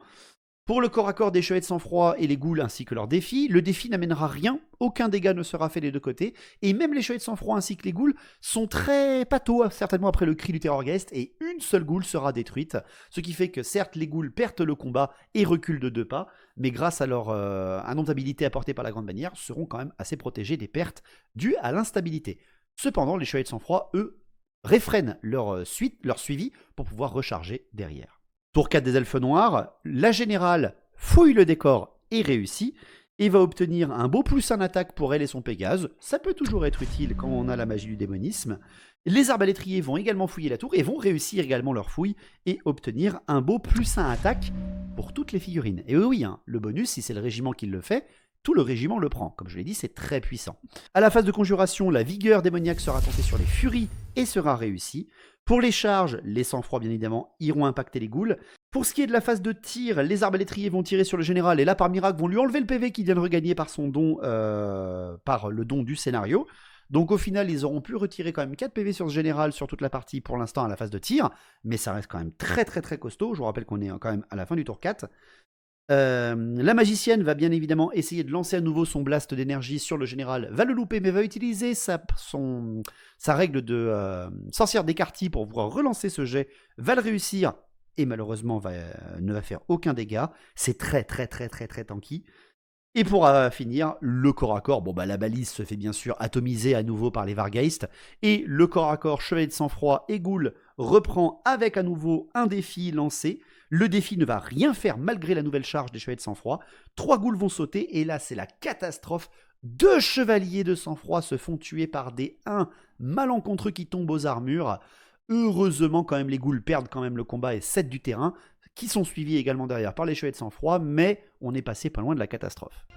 Pour le corps à corps des chevaliers de sang-froid et les ghouls ainsi que leur défi, le défi n'amènera rien, aucun dégât ne sera fait des deux côtés, et même les chevaliers de sang-froid ainsi que les ghouls sont très patos, certainement après le cri du terrorgeist, et une seule ghoul sera détruite, ce qui fait que certes les ghouls perdent le combat et reculent de 2 pas, mais grâce à leur indomptabilité apportée par la grande bannière, seront quand même assez protégés des pertes dues à l'instabilité. Cependant, les chevaliers de sang-froid, eux, réfrènent leur suivi pour pouvoir recharger derrière. Tour 4 des elfes noirs, la générale fouille le décor et réussit, et va obtenir un beau +1 attaque pour elle et son Pégase. Ça peut toujours être utile quand on a la magie du démonisme. Les arbalétriers vont également fouiller la tour et vont réussir également leur fouille et obtenir un beau +1 attaque pour toutes les figurines. Et oui, hein, le bonus, si c'est le régiment qui le fait, tout le régiment le prend. Comme je l'ai dit, c'est très puissant. À la phase de conjuration, la vigueur démoniaque sera tentée sur les furies et sera réussie. Pour les charges, les sang-froid bien évidemment iront impacter les ghouls. Pour ce qui est de la phase de tir, les arbalétriers vont tirer sur le général et là par miracle vont lui enlever le PV qu'il vient de regagner par son don, par le don du scénario. Donc au final, ils auront pu retirer quand même 4 PV sur ce général sur toute la partie pour l'instant à la phase de tir, mais ça reste quand même très très très costaud. Je vous rappelle qu'on est quand même à la fin du tour 4. La magicienne va bien évidemment essayer de lancer à nouveau son blast d'énergie sur le général, va le louper mais va utiliser sa règle de sorcière d'écartie pour pouvoir relancer ce jet, va le réussir et malheureusement ne va faire aucun dégât. C'est très très très très très tanky. Et pour finir, le corps à corps, la balise se fait bien sûr atomiser à nouveau par les Vargeist, et le corps à corps chevalier de sang-froid et Ghoul reprend avec à nouveau un défi lancé. Le défi ne va rien faire malgré la nouvelle charge des chevaliers de sang-froid. 3 Ghouls vont sauter, et là c'est la catastrophe. 2 chevaliers de sang-froid se font tuer par des 1 malencontreux qui tombent aux armures. Heureusement quand même les Ghouls perdent quand même le combat et 7 du terrain, qui sont suivis également derrière par les chevaliers de sang-froid, mais on est passé pas loin de la catastrophe.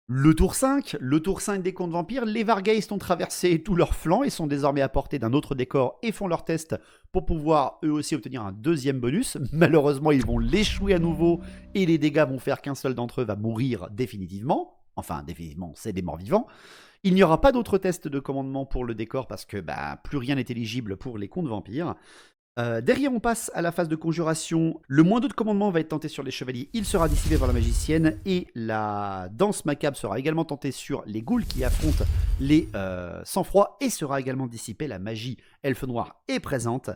Le tour 5 des contes vampires, les Vargeist ont traversé tous leurs flancs et sont désormais à portée d'un autre décor et font leur test pour pouvoir eux aussi obtenir un deuxième bonus. Malheureusement, ils vont l'échouer à nouveau et les dégâts vont faire qu'un seul d'entre eux va mourir définitivement. Enfin, définitivement, c'est des morts vivants. Il n'y aura pas d'autres tests de commandement pour le décor parce que plus rien n'est éligible pour les contes vampires. Derrière, on passe à la phase de conjuration. Le moins 2 de commandement va être tenté sur les chevaliers, il sera dissipé par la magicienne, et la danse macabre sera également tentée sur les ghouls qui affrontent les sang-froid, et sera également dissipée. La magie elfe noire est présente.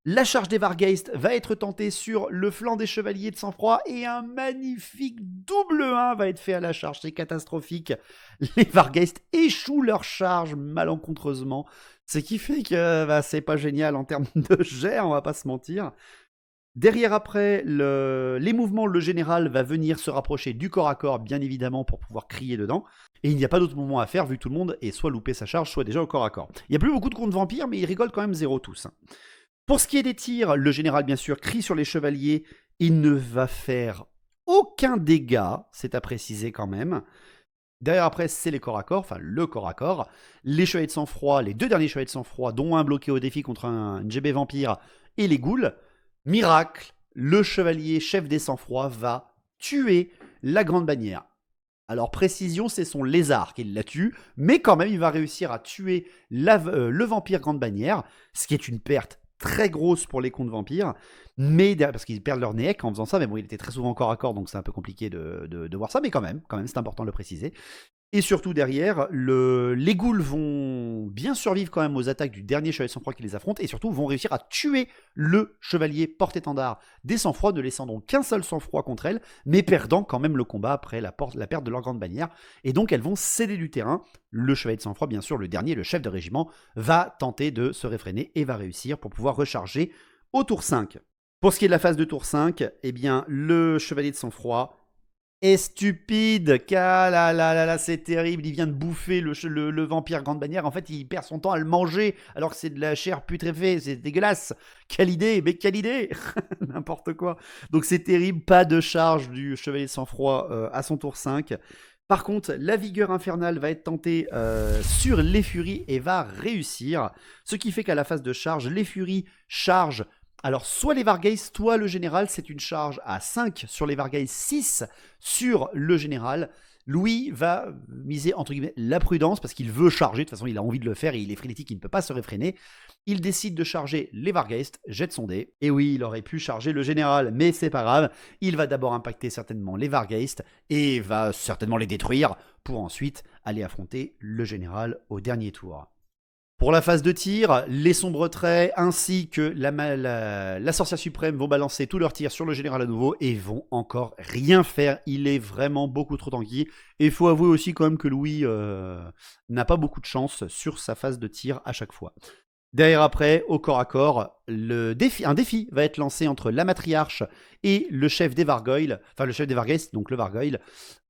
La charge des Vargeist va être tentée sur le flanc des chevaliers de sang-froid, et un magnifique double 1 va être fait à la charge. C'est catastrophique. Les Vargeist échouent leur charge malencontreusement, ce qui fait que c'est pas génial en termes de jet, on va pas se mentir. Derrière après, les mouvements, le général va venir se rapprocher du corps à corps, bien évidemment, pour pouvoir crier dedans. Et il n'y a pas d'autre mouvement à faire, vu que tout le monde est soit loupé sa charge, soit déjà au corps à corps. Il n'y a plus beaucoup de contes vampires, mais ils rigolent quand même 0 tous. Pour ce qui est des tirs, le général, bien sûr, crie sur les chevaliers. Il ne va faire aucun dégât, c'est à préciser quand même. Derrière après, c'est les corps à corps, enfin le corps à corps. Les chevaliers de sang-froid, les 2 derniers chevaliers de sang-froid, dont un bloqué au défi contre un GB vampire, et les ghouls. Miracle, le chevalier chef des sang-froid va tuer la grande bannière. Alors précision, c'est son lézard qui la tue, mais quand même il va réussir à tuer le vampire grande bannière, ce qui est une perte très grosse pour les contes vampires, mais parce qu'ils perdent leur néec en faisant ça, mais bon, il était très souvent corps à corps, donc c'est un peu compliqué de voir ça, mais quand même, c'est important de le préciser. Et surtout derrière, les ghouls vont bien survivre quand même aux attaques du dernier chevalier sang-froid qui les affronte, et surtout vont réussir à tuer le chevalier porte-étendard des sang-froid, ne laissant donc qu'un seul sang-froid contre elles, mais perdant quand même le combat après la perte de leur grande bannière, et donc elles vont céder du terrain. Le chevalier de sang-froid, bien sûr, le dernier, le chef de régiment, va tenter de se réfréner et va réussir pour pouvoir recharger au tour 5. Pour ce qui est de la phase de tour 5, eh bien, le chevalier de sang-froid est stupide, c'est terrible, il vient de bouffer le vampire grande bannière, en fait il perd son temps à le manger, alors que c'est de la chair putréfiée, c'est dégueulasse. Quelle idée, mais quelle idée. N'importe quoi. Donc c'est terrible, pas de charge du chevalier de sang-froid à son tour 5. Par contre, la vigueur infernale va être tentée sur les furies et va réussir, ce qui fait qu'à la phase de charge, les furies chargent. Alors, soit les Vargeist, soit le général, c'est une charge à 5 sur les Vargeist, 6 sur le général. Louis va miser, entre guillemets, la prudence, parce qu'il veut charger, de toute façon, il a envie de le faire, et il est frénétique, il ne peut pas se réfréner. Il décide de charger les Vargeist, jette son dé. Et oui, il aurait pu charger le général, mais c'est pas grave. Il va d'abord impacter certainement les Vargeist, et va certainement les détruire, pour ensuite aller affronter le général au dernier tour. Pour la phase de tir, les sombres traits ainsi que la sorcière suprême vont balancer tous leurs tirs sur le général à nouveau et vont encore rien faire. Il est vraiment beaucoup trop tanky. Et il faut avouer aussi quand même que Louis n'a pas beaucoup de chance sur sa phase de tir à chaque fois. Derrière après, au corps à corps, un défi va être lancé entre la matriarche et le chef des Vargoyles, enfin le chef des Vargeist, donc le Vargoyle.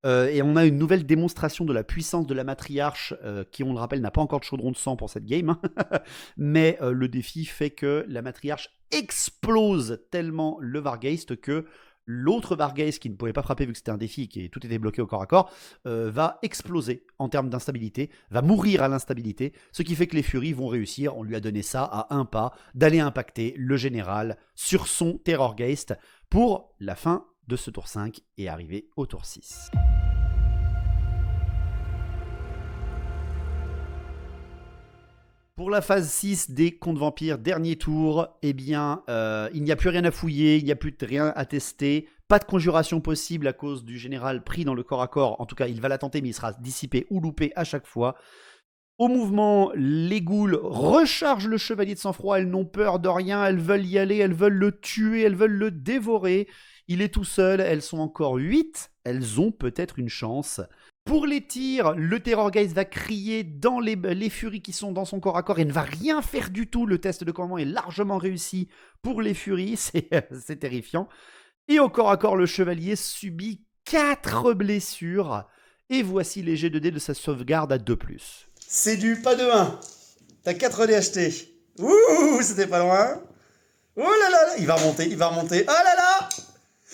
Et on a une nouvelle démonstration de la puissance de la matriarche, qui, on le rappelle, n'a pas encore de chaudron de sang pour cette game. Mais le défi fait que la matriarche explose tellement le Vargeist que l'autre Vargeist, qui ne pouvait pas frapper vu que c'était un défi et que tout était bloqué au corps à corps, va exploser en termes d'instabilité, va mourir à l'instabilité, ce qui fait que les Furies vont réussir, on lui a donné ça à un pas, d'aller impacter le général sur son Terrorgeist pour la fin de ce tour 5 et arriver au tour 6. Pour la phase 6 des contes vampires, dernier tour, il n'y a plus rien à fouiller, il n'y a plus rien à tester, pas de conjuration possible à cause du général pris dans le corps à corps. En tout cas, il va la tenter, mais il sera dissipé ou loupé à chaque fois. Au mouvement, les ghouls rechargent le chevalier de sang-froid, elles n'ont peur de rien, elles veulent y aller, elles veulent le tuer, elles veulent le dévorer. Il est tout seul, elles sont encore 8, elles ont peut-être une chance. Pour les tirs, le Terrorgeist va crier dans les furies qui sont dans son corps à corps et ne va rien faire du tout. Le test de commandement est largement réussi pour les furies, c'est terrifiant. Et au corps à corps, le chevalier subit 4 blessures. Et voici les jets de dés de sa sauvegarde à 2+. C'est du pas de 1. T'as 4 dés achetés. Ouh, c'était pas loin. Oh là là, il va remonter. Oh là là.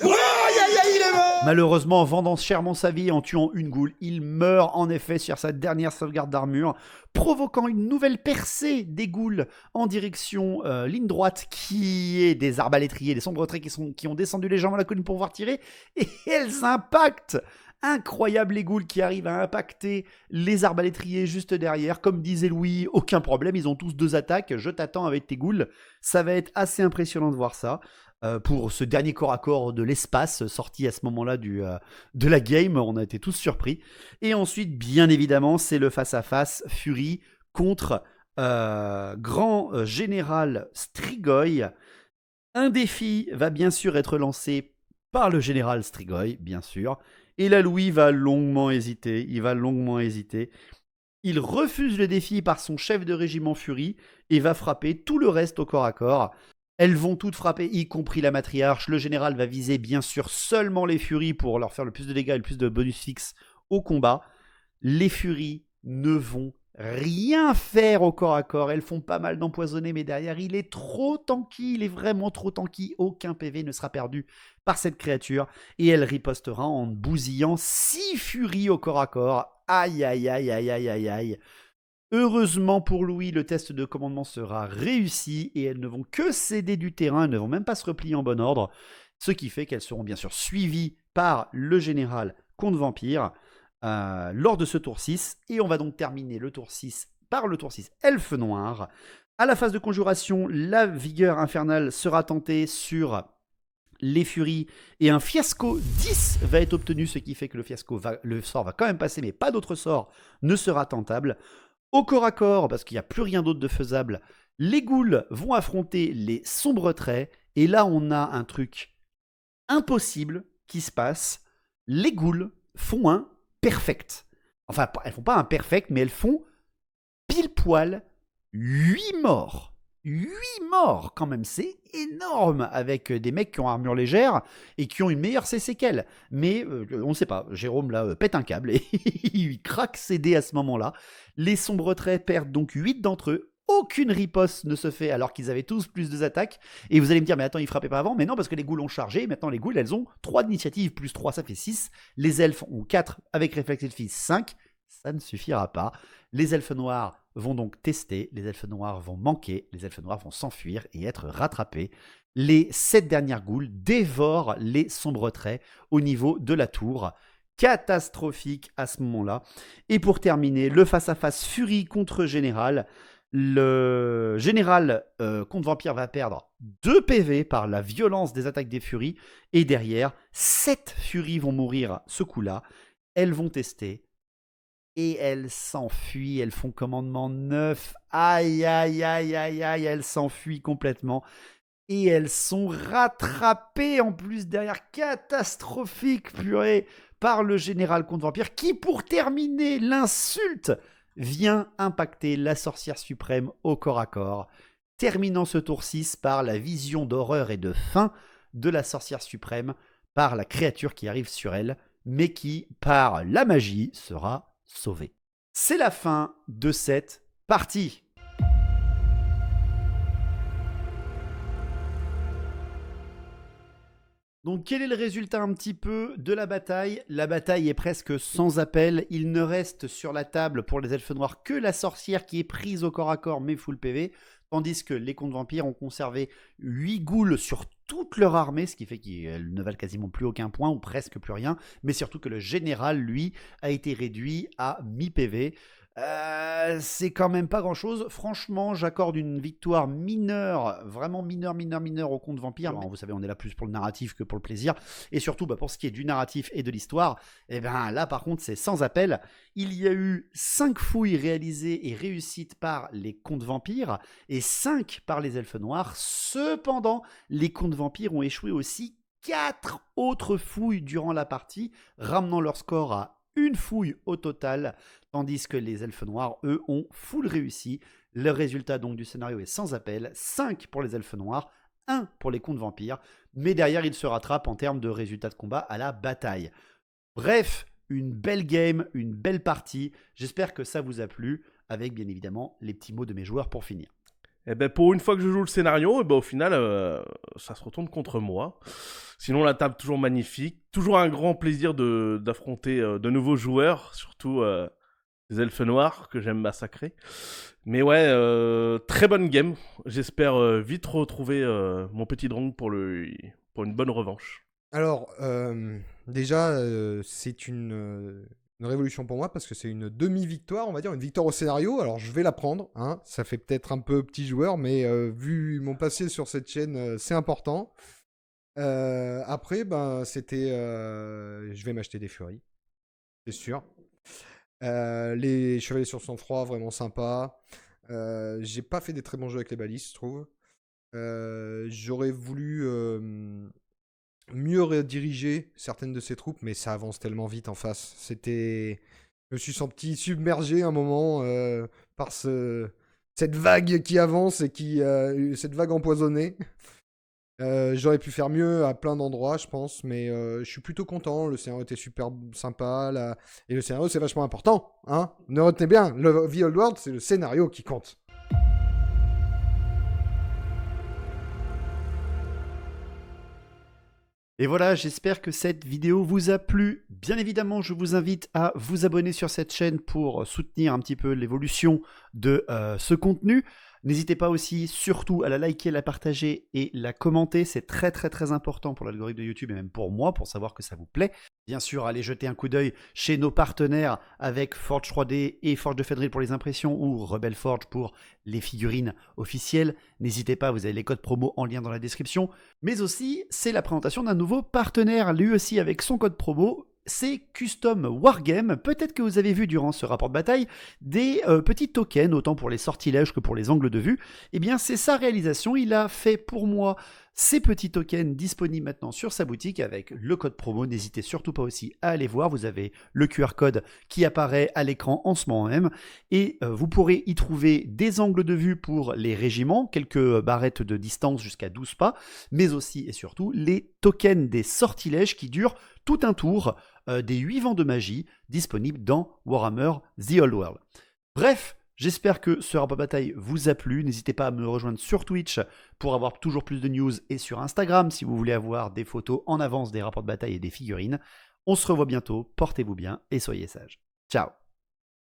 Oh, aïe, aïe, il est mort. Malheureusement, vendant chèrement sa vie en tuant une goule, il meurt en effet sur sa dernière sauvegarde d'armure, provoquant une nouvelle percée des ghouls en direction ligne droite, qui est des arbalétriers, des sombres traits qui ont descendu légèrement la colline pour pouvoir tirer, et elles impactent. Incroyable les ghouls qui arrivent à impacter les arbalétriers juste derrière. Comme disait Louis, aucun problème, ils ont tous 2 attaques, je t'attends avec tes ghouls. Ça va être assez impressionnant de voir ça. Pour ce dernier corps à corps de l'espace sorti à ce moment-là de la game, on a été tous surpris. Et ensuite, bien évidemment, c'est le face-à-face Fury contre Grand Général Strigoi. Un défi va bien sûr être lancé par le Général Strigoi, bien sûr. Et là, Louis va longuement hésiter. Il refuse le défi par son chef de régiment Fury et va frapper tout le reste au corps à corps. Elles vont toutes frapper, y compris la matriarche. Le général va viser bien sûr seulement les Furies pour leur faire le plus de dégâts et le plus de bonus fixes au combat. Les Furies ne vont rien faire au corps à corps. Elles font pas mal d'empoisonner, mais derrière, il est trop tanky. Il est vraiment trop tanky. Aucun PV ne sera perdu par cette créature. Et elle ripostera en bousillant 6 Furies au corps à corps. Aïe, aïe, aïe, aïe, aïe, aïe, aïe. Heureusement pour Louis, le test de commandement sera réussi et elles ne vont que céder du terrain, elles ne vont même pas se replier en bon ordre, ce qui fait qu'elles seront bien sûr suivies par le général Comte Vampire lors de ce tour 6. Et on va donc terminer le tour 6 par le tour 6 Elfe Noir. À la phase de conjuration, la vigueur infernale sera tentée sur les furies et un fiasco 10 va être obtenu, ce qui fait que le sort va quand même passer, mais pas d'autre sort ne sera tentable. Au corps à corps, parce qu'il n'y a plus rien d'autre de faisable, les ghouls vont affronter les sombres traits. Et là, on a un truc impossible qui se passe. Les ghouls font un perfect. Enfin, elles font pas un perfect, mais elles font pile poil 8 morts. 8 morts quand même, c'est énorme, avec des mecs qui ont armure légère et qui ont une meilleure CC qu'elle. Mais on ne sait pas, Jérôme là pète un câble et il craque ses dés à ce moment-là. Les sombres traits perdent donc 8 d'entre eux. Aucune riposte ne se fait alors qu'ils avaient tous plus 2 attaques. Et vous allez me dire, mais attends, ils frappaient pas avant. Mais non, parce que les ghouls ont chargé. Maintenant, les ghouls, elles ont 3 d'initiative, plus 3, ça fait 6. Les elfes ont 4, avec réflexe elfie 5. Ça ne suffira pas. Les elfes noirs vont donc tester, les elfes noirs vont manquer, les elfes noirs vont s'enfuir et être rattrapés. Les 7 dernières ghouls dévorent les sombres traits au niveau de la tour. Catastrophique à ce moment-là. Et pour terminer, le face-à-face Fury contre Général. Le Général contre Vampire va perdre 2 PV par la violence des attaques des Furies. Et derrière, 7 Furies vont mourir ce coup-là. Elles vont tester. Et elles s'enfuient, elles font commandement 9. Aïe, aïe, aïe, aïe, aïe, elles s'enfuient complètement. Et elles sont rattrapées en plus derrière, catastrophique, purée, par le général Comte Vampire, qui pour terminer l'insulte, vient impacter la sorcière suprême au corps à corps, terminant ce tour 6 par la vision d'horreur et de fin de la sorcière suprême, par la créature qui arrive sur elle, mais qui, par la magie, sera sauvé. C'est la fin de cette partie. Donc quel est le résultat un petit peu de la bataille? La bataille est presque sans appel. Il ne reste sur la table pour les elfes noirs que la sorcière qui est prise au corps à corps mais full PV. Tandis que les contes vampires ont conservé 8 ghouls sur toute leur armée, ce qui fait qu'ils ne valent quasiment plus aucun point ou presque plus rien. Mais surtout que le général, lui, a été réduit à mi-PV. C'est quand même pas grand chose. Franchement, j'accorde une victoire mineure, vraiment mineure au conte vampire. Bon, vous savez, on est là plus pour le narratif que pour le plaisir. Et surtout, pour ce qui est du narratif et de l'histoire, et ben là par contre, c'est sans appel. Il y a eu 5 fouilles réalisées et réussites par les contes vampires et 5 par les elfes noirs. Cependant, les contes vampires ont échoué aussi 4 autres fouilles durant la partie, ramenant leur score à une fouille au total, tandis que les elfes noirs, eux, ont full réussi. Le résultat donc du scénario est sans appel, 5 pour les elfes noirs, 1 pour les contes vampires, mais derrière ils se rattrapent en termes de résultats de combat à la bataille. Bref, une belle game, une belle partie, j'espère que ça vous a plu, avec bien évidemment les petits mots de mes joueurs pour finir. Eh ben pour une fois que je joue le scénario, au final, ça se retourne contre moi. Sinon, la table toujours magnifique. Toujours un grand plaisir d'affronter de nouveaux joueurs, surtout les elfes noirs que j'aime massacrer. Mais ouais, très bonne game. J'espère vite retrouver mon petit drone pour une bonne revanche. Alors, déjà, c'est une révolution pour moi parce que c'est une demi-victoire, on va dire, une victoire au scénario. Alors, je vais la prendre. Hein. Ça fait peut-être un peu petit joueur, mais vu mon passé sur cette chaîne, c'est important. Après, c'était... je vais m'acheter des furies, c'est sûr. Les chevaliers sur sang-froid, vraiment sympa. J'ai pas fait des très bons jeux avec les balises, je trouve. J'aurais voulu... mieux rediriger certaines de ces troupes, mais ça avance tellement vite en face. Je me suis senti submergé un moment par cette vague qui avance et cette vague empoisonnée. J'aurais pu faire mieux à plein d'endroits, je pense, mais je suis plutôt content. Le scénario était super sympa, et le scénario c'est vachement important. Hein, ne retenez bien, le The Old World, c'est le scénario qui compte. Et voilà, j'espère que cette vidéo vous a plu. Bien évidemment, je vous invite à vous abonner sur cette chaîne pour soutenir un petit peu l'évolution de ce contenu. N'hésitez pas aussi, surtout, à la liker, la partager et la commenter. C'est très très très important pour l'algorithme de YouTube et même pour moi, pour savoir que ça vous plaît. Bien sûr, allez jeter un coup d'œil chez nos partenaires avec Forge 3D et Forge de Fenrir pour les impressions ou Rebel Forge pour les figurines officielles. N'hésitez pas, vous avez les codes promo en lien dans la description. Mais aussi, c'est la présentation d'un nouveau partenaire, lui aussi avec son code promo. C'est Custom Wargame. Peut-être que vous avez vu durant ce rapport de bataille des petits tokens, autant pour les sortilèges que pour les angles de vue. Eh bien, c'est sa réalisation. Il a fait pour moi ces petits tokens disponibles maintenant sur sa boutique avec le code promo. N'hésitez surtout pas aussi à aller voir. Vous avez le QR code qui apparaît à l'écran en ce moment même. Et vous pourrez y trouver des angles de vue pour les régiments, quelques barrettes de distance jusqu'à 12 pas, mais aussi et surtout les tokens des sortilèges qui durent tout un tour, des 8 vents de magie disponibles dans Warhammer The Old World. Bref, j'espère que ce rapport de bataille vous a plu. N'hésitez pas à me rejoindre sur Twitch pour avoir toujours plus de news et sur Instagram si vous voulez avoir des photos en avance des rapports de bataille et des figurines. On se revoit bientôt, portez-vous bien et soyez sages. Ciao!